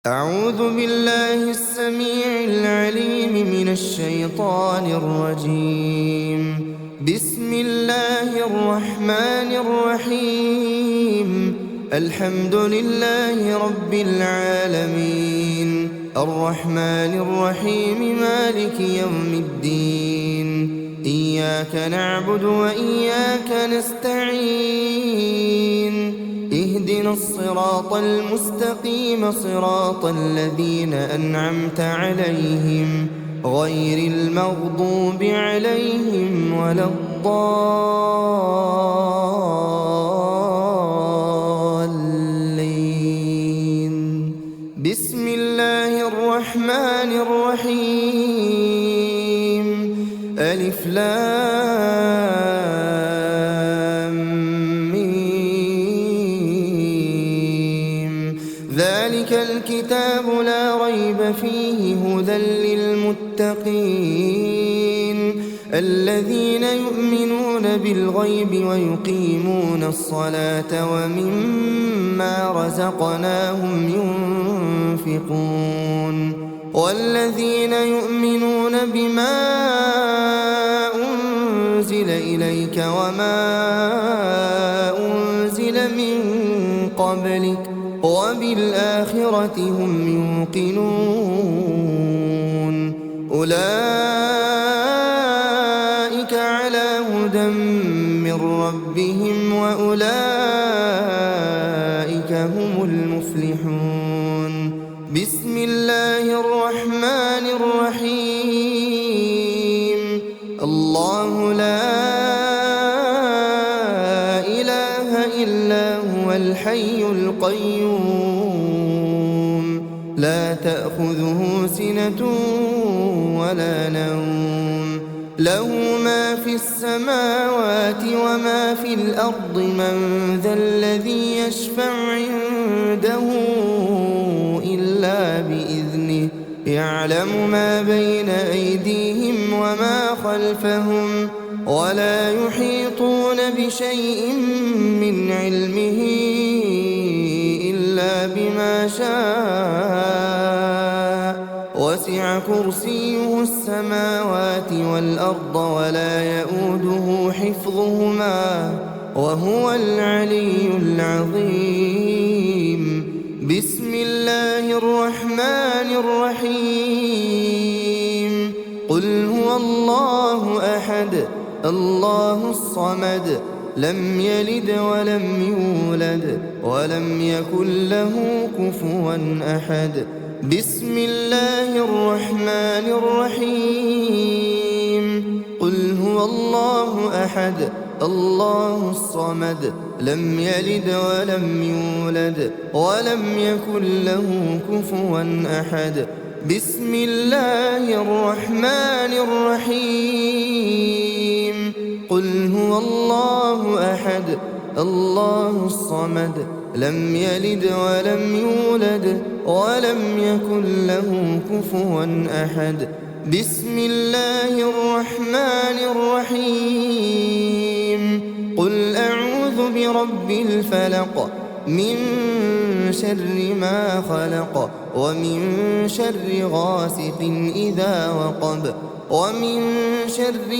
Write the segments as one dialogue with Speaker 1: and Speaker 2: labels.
Speaker 1: أعوذ بالله السميع العليم من الشيطان الرجيم. بسم الله الرحمن الرحيم. الحمد لله رب العالمين، الرحمن الرحيم، مالك يوم الدين. إياك نعبد وإياك نستعين. اهدنا الصراط المستقيم، صراط الذين أنعمت عليهم غير المغضوب عليهم ولا الضالين. بسم الله الرحمن الرحيم. ألف لام ميم. ذلك الكتاب لا ريب فيه هدى للمتقين الذين يؤمنون بالغيب ويقيمون الصلاة ومما رزقناهم ينفقون والذين يؤمنون بما أنزل إليك وما أنزل من قبلك وبالآخرة هم يوقنون. أولئك على هدى من ربهم وأولئك هم المفلحون. بسم الله الرحمن الرحيم. الله لا إله إلا هو الحي القيوم، لا تأخذه سنة ولا نوم، له ما في السماوات وما في الأرض. من ذا الذي يشفع عنده إلا بإذنه، يعلم ما بين أيديهم وما خلفهم ولا يحيطون بشيء من علمه إلا بما شاء. وسع كرسيه السماوات والأرض ولا يؤوده حفظهما وهو العلي العظيم. بسم الله الرحمن الرحيم. قل هو الله أحد الله الصمد، لم يلد ولم يولد ولم يكن له كفوا أحد. بسم الله الرحمن الرحيم. قل هو الله أحد الله الصمد، لم يلد ولم يولد ولم يكن له كفوا أحد. بسم الله الرحمن الرحيم. قل هو الله أحد الله الصمد، لم يلد ولم يولد ولم يكن له كفوا أحد. بسم الله الرحمن الرحيم. قل أعوذ برب الفلق، من شر ما خلق، ومن شر غاسق إذا وقب، ومن شر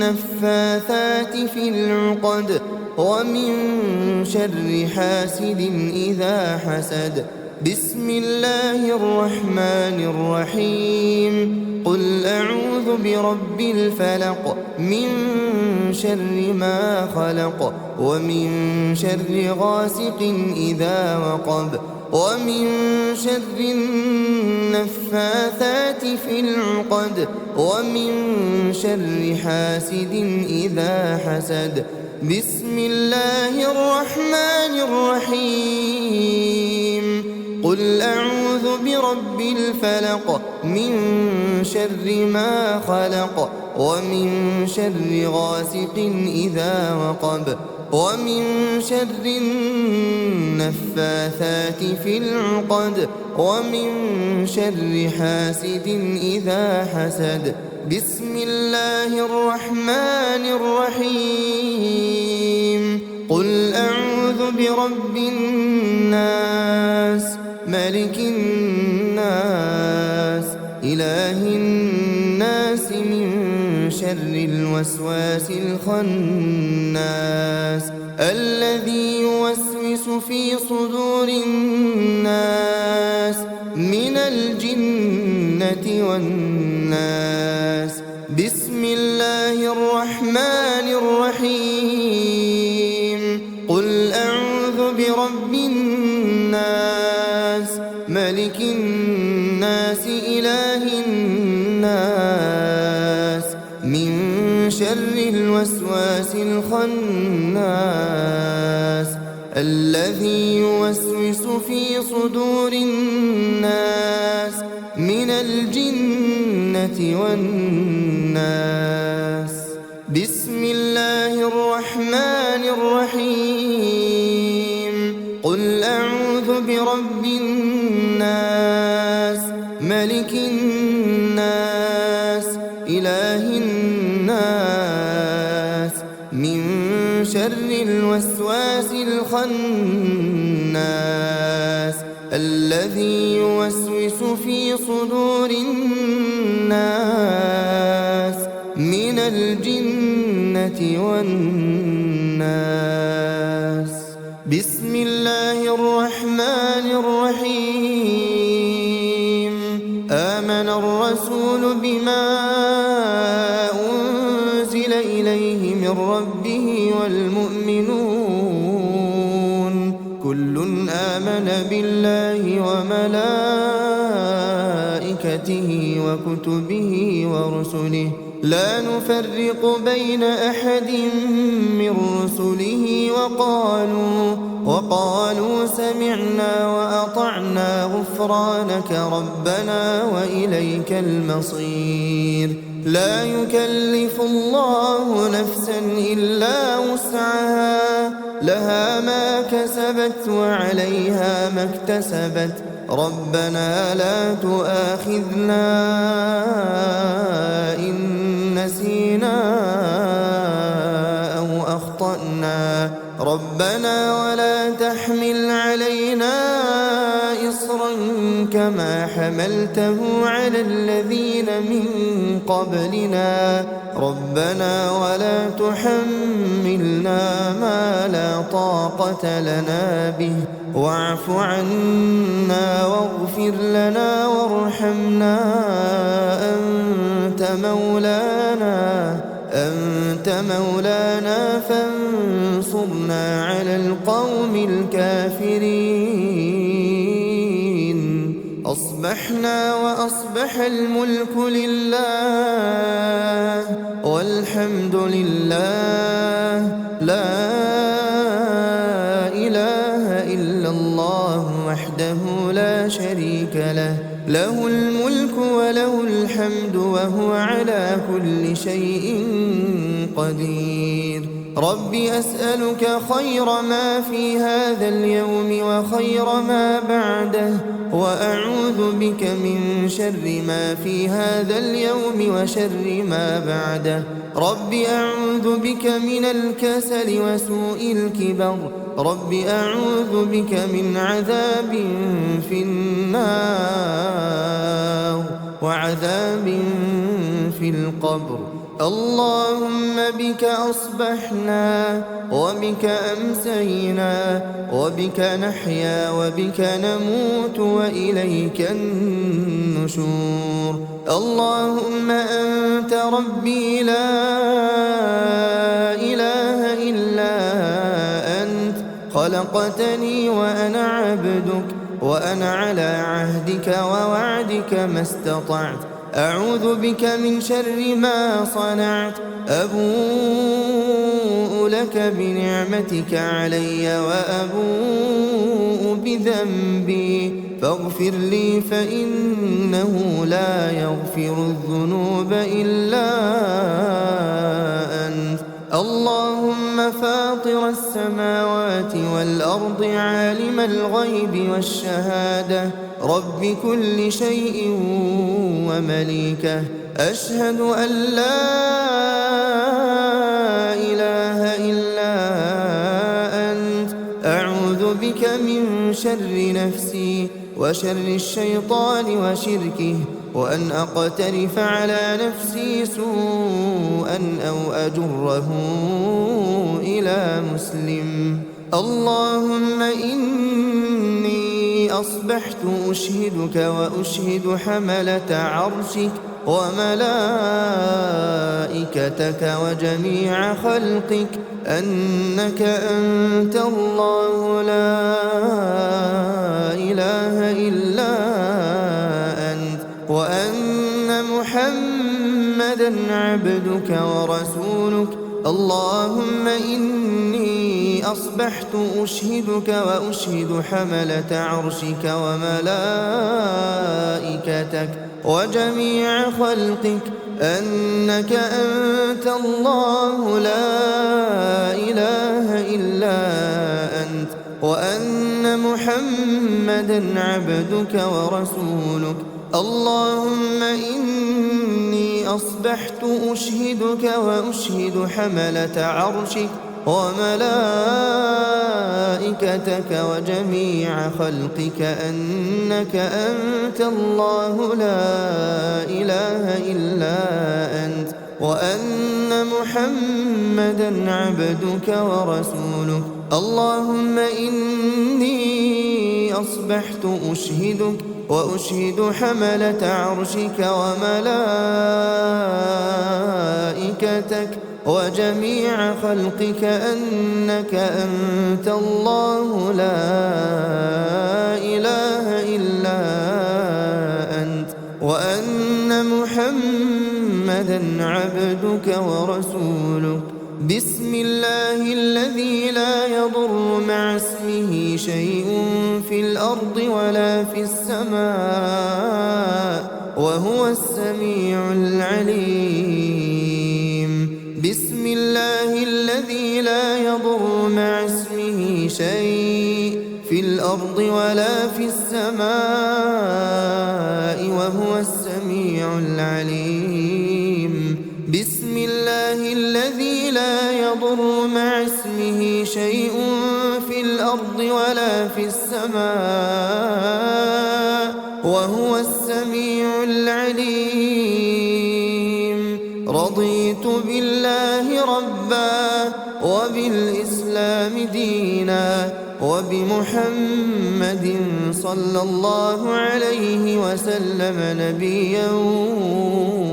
Speaker 1: النفاثات في العقد، ومن شر حاسد إذا حسد. بسم الله الرحمن الرحيم. قل أعوذ برب الفلق، من شر ما خلق، ومن شر غاسق إذا وقب، ومن شر النفاثات في العقد، ومن شر حاسد إذا حسد. بسم الله الرحمن الرحيم. قل أعوذ برب الفلق، من شر ما خلق، ومن شر غاسق إذا وقب، ومن شر النفاثات في العقد، ومن شر حاسد إذا حسد. بسم الله الرحمن الرحيم. قل أعوذ برب الناس، ملك الناس إله الناس من شر الوسواس الخناس الذي يوسوس في صدور الناس من الجنة والناس. بسم الله الرحمن الرحيم. قل أعوذ برب الناس ملك الناس إله الناس من شر الوسواس الخناس الذي يوسوس في صدور الناس من الجنة والناس. بسم الله الرحمن الرحيم. قل أعوذ برب الناس ملك الناس إله الناس من شر الوسواس الخناس الذي يوسوس في صدور الناس من الجنة والناس. بسم الله الرحمن الرحيم. آمن الرسول بما أنزل إليه من ربه والمؤمنون كل آمن بالله وملائكته وكتبه ورسله لا نفرق بين أحد من رسله وقالوا سمعنا وأطعنا غفرانك ربنا وإليك المصير. لا يكلف الله نفسا إلا وسعها لها ما كسبت وعليها ما اكتسبت ربنا لا تؤاخذنا إن نسينا أو أخطأنا ربنا ولا تحمل علينا إصرا كما حملته على الذين من قبلنا ربنا ولا تحملنا ما لا طاقة لنا به واعف عنا واغفر لنا وارحمنا أنت مولانا فانصرنا على القوم الكافرين. أصبحنا وأصبح الملك لله والحمد لله لا إله إلا الله وحده لا شريك له له الملك وله الحمد وهو على كل شيء قدير. رب أسألك خير ما في هذا اليوم وخير ما بعده وأعوذ بك من شر ما في هذا اليوم وشر ما بعده. رب أعوذ بك من الكسل وسوء الكبر رب أعوذ بك من عذاب في النار وعذاب في القبر. اللهم بك أصبحنا وبك أمسينا وبك نحيا وبك نموت وإليك النشور. اللهم أنت ربي لا إله إلا أنت خلقتني وأنا عبدك وأنا على عهدك ووعدك ما استطعت. أعوذ بك من شر ما صنعت. أبوء لك بنعمتك علي وأبوء بذنبي فاغفر لي فإنه لا يغفر الذنوب إلا أنت. اللهم فاطر السماوات والأرض عالم الغيب والشهادة رب كل شيء ومليكه أشهد أن لا إله إلا أنت. أعوذ بك من شر نفسي وشر الشيطان وشركه، وأن أقترف على نفسي سوءا أو أجره إلى مسلم. اللهم إني أصبحت أشهدك وأشهد حملة عرشك وملائكتك وجميع خلقك أنك أنت الله لا إله إلا أنت، وأن محمدًا عبدك ورسولك. اللهم إني أصبحت أشهدك وأشهد حملة عرشك وملائكتك وجميع خلقك أنك أنت الله لا إله إلا أنت، وأن محمدًا عبدك ورسولك. اللهم إني أصبحت أشهدك وأشهد حملة عرشك وملائكتك وجميع خلقك أنك أنت الله لا إله إلا أنت، وأن محمدًا عبدك ورسولك. اللهم إني أصبحت أشهدك وأشهد حملة عرشك وملائكتك وجميع خلقك أنك أنت الله لا إله إلا أنت، وأن محمدًا عبدك ورسولك. بسم الله الذي لا يضر مع اسمه شيء في الأرض ولا في السماء وهو السميع العليم. بسم الله الذي لا يضر مع اسمه شيء في الأرض ولا في السماء وهو السميع العليم. بسم الله الذي لا يضر مع اسمه شيء في الأرض ولا في السماء وهو السميع العليم. رضيت بالله ربا وبالإسلام دينا وبمحمد صلى الله عليه وسلم نبيا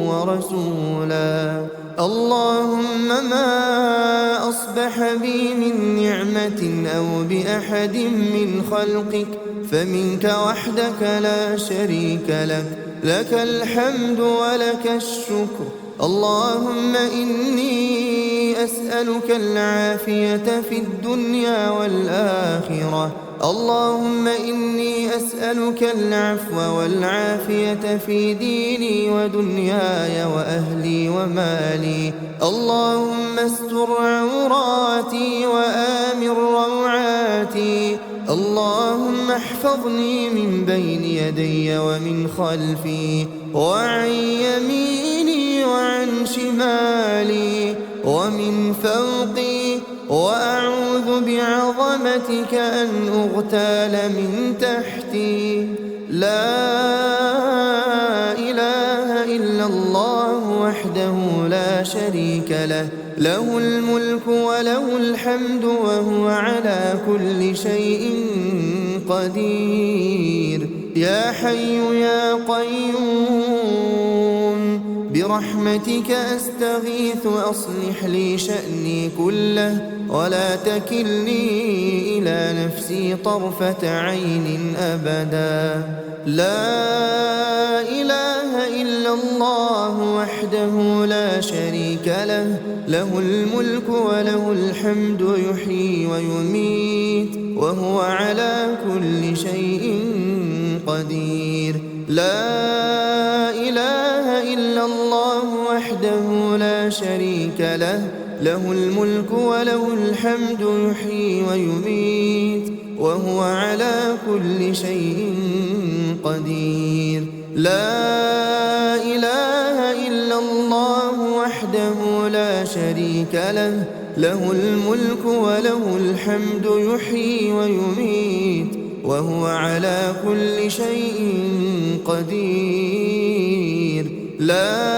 Speaker 1: ورسولا. اللهم ما أصبح بي من نعمة أو بأحد من خلقك فمنك وحدك لا شريك لك، لك الحمد ولك الشكر. اللهم إني أسألك العافية في الدنيا والآخرة. اللهم إني أسألك العفو والعافية في ديني ودنياي وأهلي ومالي. اللهم استر عوراتي وآمن روعاتي. اللهم احفظني من بين يدي ومن خلفي وعن يميني وعن شمالي ومن فوقي، وأعوذ بعظمتك أن أغتال من تحتي. لا إله إلا الله وحده لا شريك له، له الملك وله الحمد وهو على كل شيء قدير. يا حي يا قيوم برحمتك أستغيث أصلح لي شأني كله ولا تكلني إلى نفسي طرفة عين أبدا. لا إله إلا الله وحده لا شريك له، له الملك وله الحمد يحيي ويميت وهو على كل شيء قدير. لا إله إلا الله وحده لا شريك له، له الملك وله الحمد يحيي ويميت وهو على كل شيء قدير. لا إله إلا الله وحده لا شريك له، له الملك وله الحمد يحيي ويميت وهو على كل شيء قدير. لا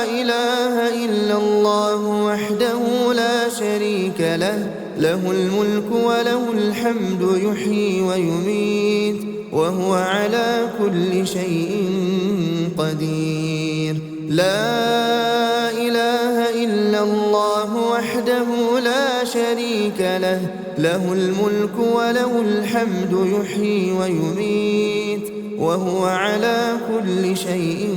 Speaker 1: إله إلا الله وحده لا شريك له، له الملك وله الحمد يحيي ويميت وهو على كل شيء قدير. لا إله إلا الله وحده لا شريك له، له الملك وله الحمد يحيي ويميت وهو على كل شيء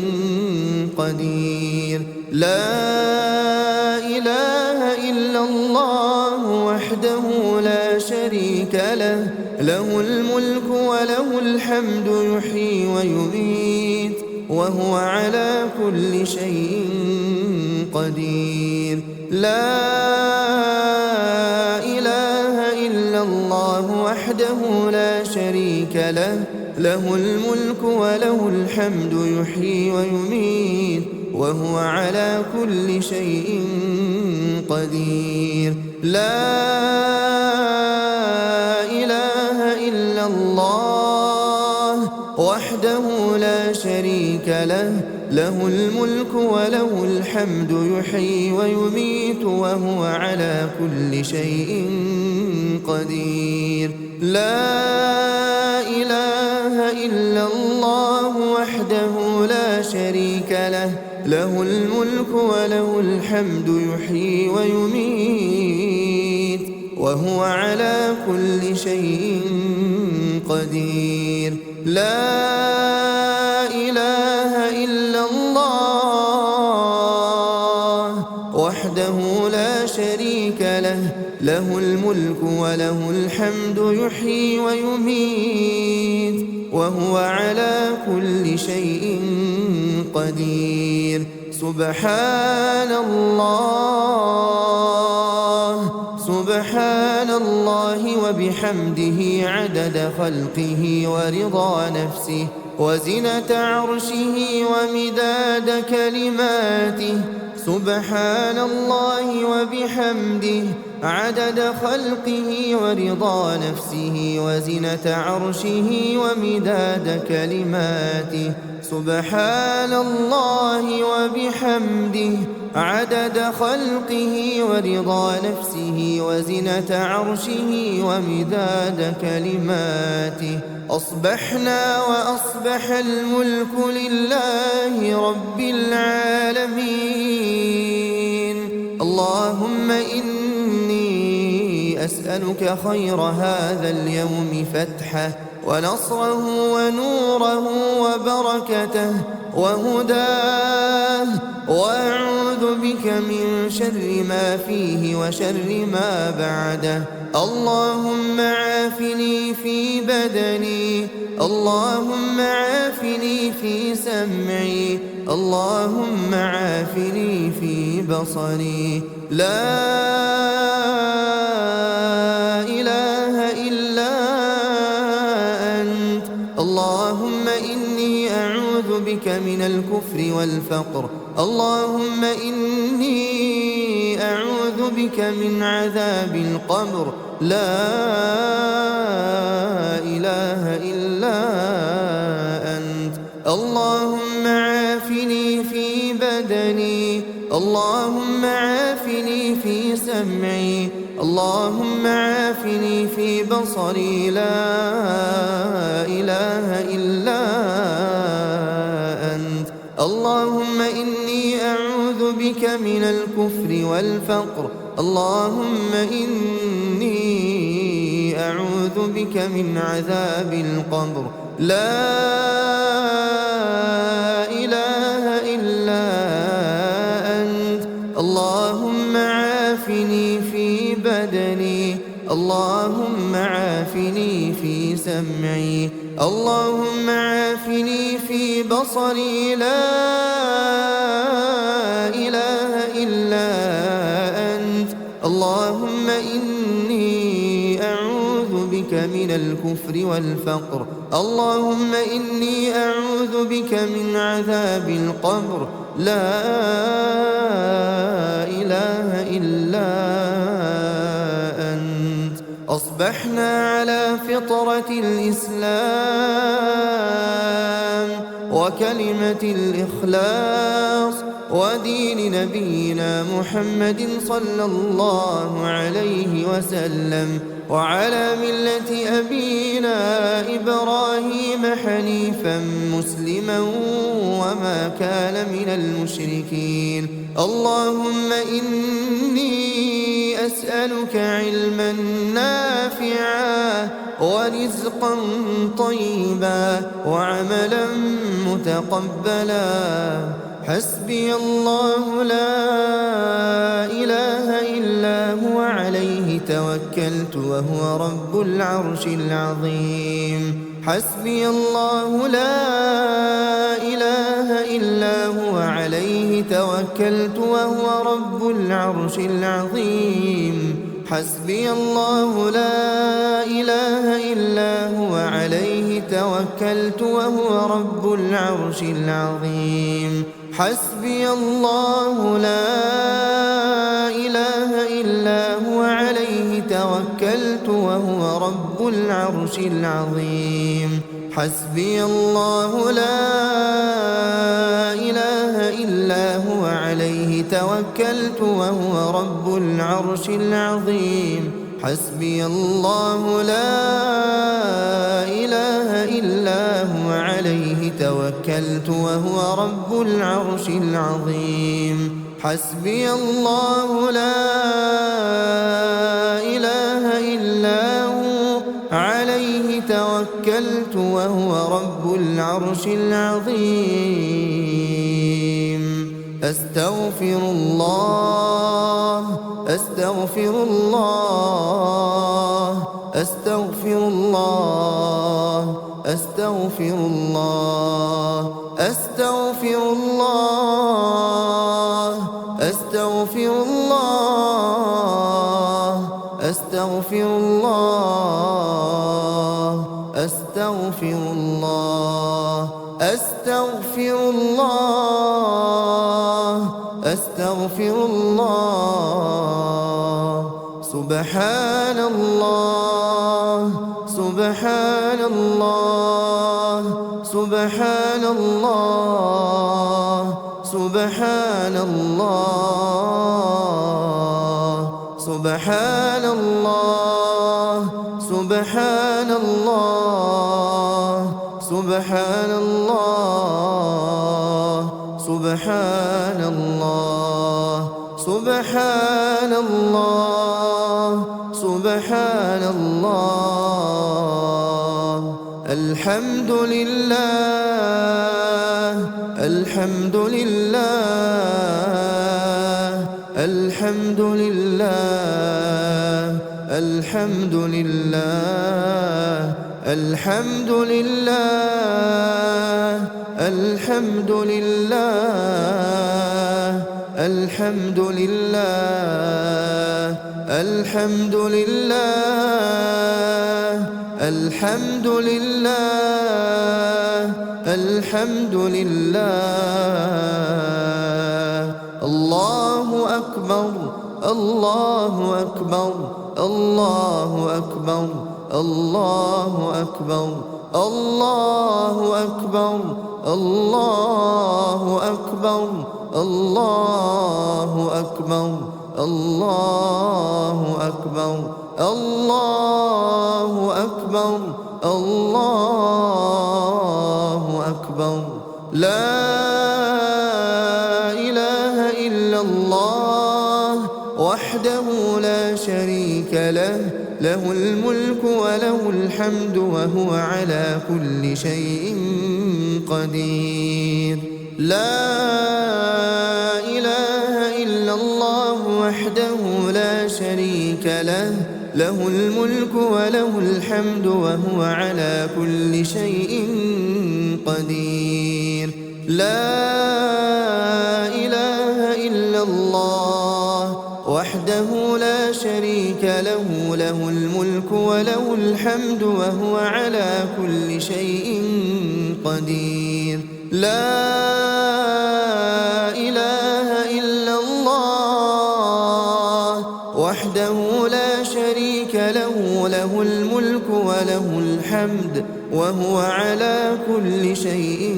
Speaker 1: قدير. لا إله إلا الله وحده لا شريك له، له الملك وله الحمد يحيي ويميت وهو على كل شيء قدير. لا إله إلا الله وحده لا شريك له، له الملك وله الحمد يحيي ويميت وهو على كل شيء قدير. لا إله إلا الله وحده لا شريك له، له الملك وله الحمد يحيي ويميت وهو على كل شيء قدير. لا إله إلا الله وحده لا شريك له، له الملك وله الحمد يحيي ويميت وهو على كل شيء قدير. لا إله إلا الله وحده لا شريك له، له الملك وله الحمد يحيي ويميت وهو على كل شيء قدير. سبحان الله، سبحان الله وبحمده عدد خلقه ورضا نفسه وزنة عرشه ومداد كلماته. سبحان الله وبحمده عدد خلقه ورضا نفسه وزنة عرشه ومداد كلماته. سبحان الله وبحمده عدد خلقه ورضا نفسه وزنة عرشه ومداد كلماته. أصبحنا وأصبح الملك لله رب العالمين. اللهم إني أسألك خير هذا اليوم فتحه ونصره ونوره وبركته وهداه، وأعوذ بك من شر ما فيه وشر ما بعده. اللهم عافني في بدني، اللهم عافني في سمعي، اللهم عافني في بصري. لا إله إلا أنت. اللهم إني أعوذ بك من الكفر والفقر. اللهم إني أعوذ بك من عذاب القبر. لا إله إلا أنت. اللهم عافني في بدني، اللهم عافني في سمعي، اللهم عافني في بصري. لا إله إلا أنت. اللهم إني أعوذ بك من الكفر والفقر. اللهم إني أعوذ بك من عذاب القبر. لا إله إلا أنت. اللهم عافني في بدني، اللهم عافني في سمعي، اللهم عافني في بصري. لا إله إلا أنت. اللهم إني أعوذ بك من الكفر والفقر. اللهم إني أعوذ بك من عذاب القبر. لا إله إلا أنت. أصبحنا على فطرة الإسلام وكلمة الإخلاص ودين نبينا محمد صلى الله عليه وسلم، وعلى ملة أبينا إبراهيم حنيفا مسلما وما كان من المشركين. اللهم إني أسألك علما نافعا ورزقا طيبا وعملا متقبلا. حسبي الله لا إله إلا هو عليه توكلت وهو رب العرش العظيم. حسبي الله لا إله إلا هو عليه توكلت وهو رب العرش العظيم. حسبي الله لا إله إلا هو عليه توكلت وهو رب العرش العظيم. حسبي الله لا إله إلا هو عليه توكلت وهو رب العرش العظيم. حسبي الله لا إله إلا هو عليه توكلت وهو رب العرش العظيم. حسبي الله لا إله إلا هو عليه توكلت وهو رب العرش العظيم. حسبي الله لا إله إلا هو عليه توكلت وهو رب العرش العظيم. أستغفر الله أستغفر الله أستغفر الله أستغفر الله أستغفر الله أستغفر الله أستغفر الله أستغفر الله أستغفر الله أستغفر الله. سبحان الله سبحان الله سبحان الله سبحان الله سبحان الله سبحان الله سبحان الله سبحان الله سبحان الله سبحان الله. الحمد لله الحمد لله الحمد لله الحمد لله الحمد لله الحمد لله الحمد لله الحمد لله الحمد لله الحمد لله. الله أكبر الله أكبر الله أكبر الله أكبر الله أكبر الله أكبر الله أكبر الله أكبر الله أكبر الله أكبر. لا إله إلا الله وحده لا شريك له، له الملك وله الحمد وهو على كل شيء قدير. لا إله إلا الله وحده لا شريك له، له الملك وله الحمد وهو على كل شيء قدير. لا إله إلا الله وحده لا شريك له، له الملك وله الحمد وهو على كل شيء قدير. لا إله إلا الله وحده لا شريك له، له الملك وله الحمد وهو على كل شيء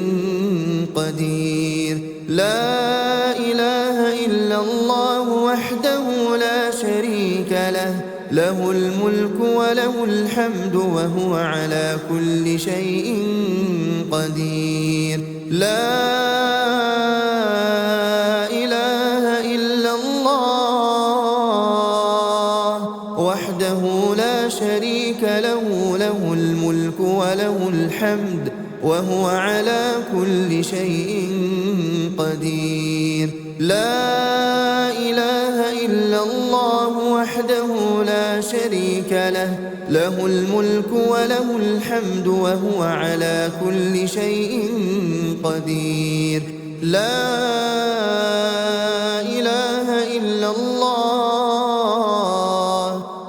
Speaker 1: قدير. لا إله إلا الله وحده لا شريك له، له الملك وله الحمد وهو على كل شيء قدير. لا إله إلا الله وحده لا شريك له، له الملك وله الحمد وهو على كل شيء قدير. لا إله إلا الله وحده لا شريك له، له الملك وله الحمد وهو على كل شيء قدير. لا إله إلا الله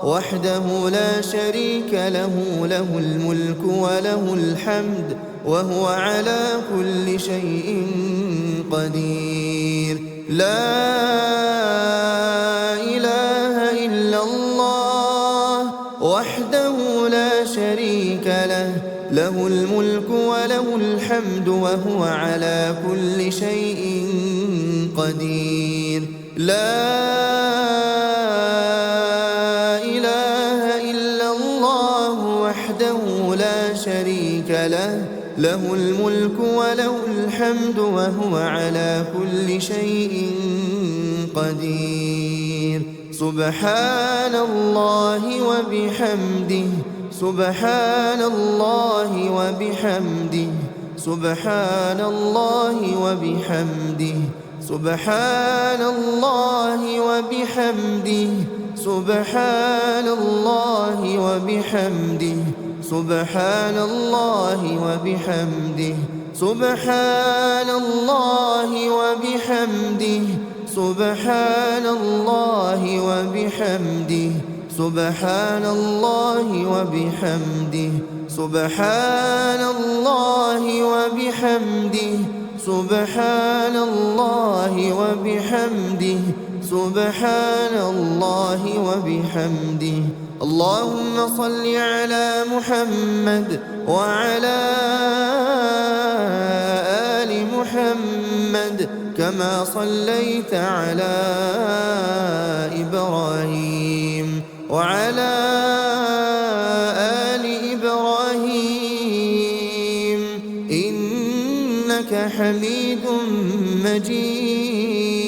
Speaker 1: وحده لا شريك له، له الملك وله الحمد وهو على كل شيء قدير. لا إله إلا الله وحده لا شريك له، له الملك وله الحمد وهو على كل شيء قدير. لا إله إلا الله وحده لا شريك له، له الملك وله الحمد وهو على كل شيء قدير. سبحان الله وبحمده، سبحان الله وبحمده، سبحان الله وبحمده، سبحان الله وبحمده، سبحان الله وبحمده، سبحان الله وبحمده، سبحان الله وبحمده، سبحان الله وبحمده، سبحان الله وبحمده، سبحان الله وبحمده، سبحان الله وبحمده، سبحان الله وبحمده. اللهم صل على محمد وعلى آل محمد كما صليت على إبراهيم وعلى آل إبراهيم إنك حميد مجيد.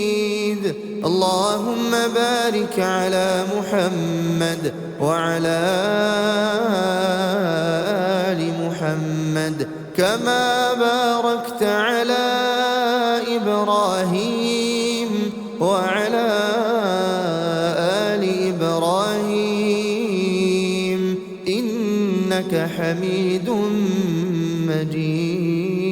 Speaker 1: اللهم بارك على محمد وعلى آل محمد كما باركت على إبراهيم وعلى آل إبراهيم إنك حميد مجيد.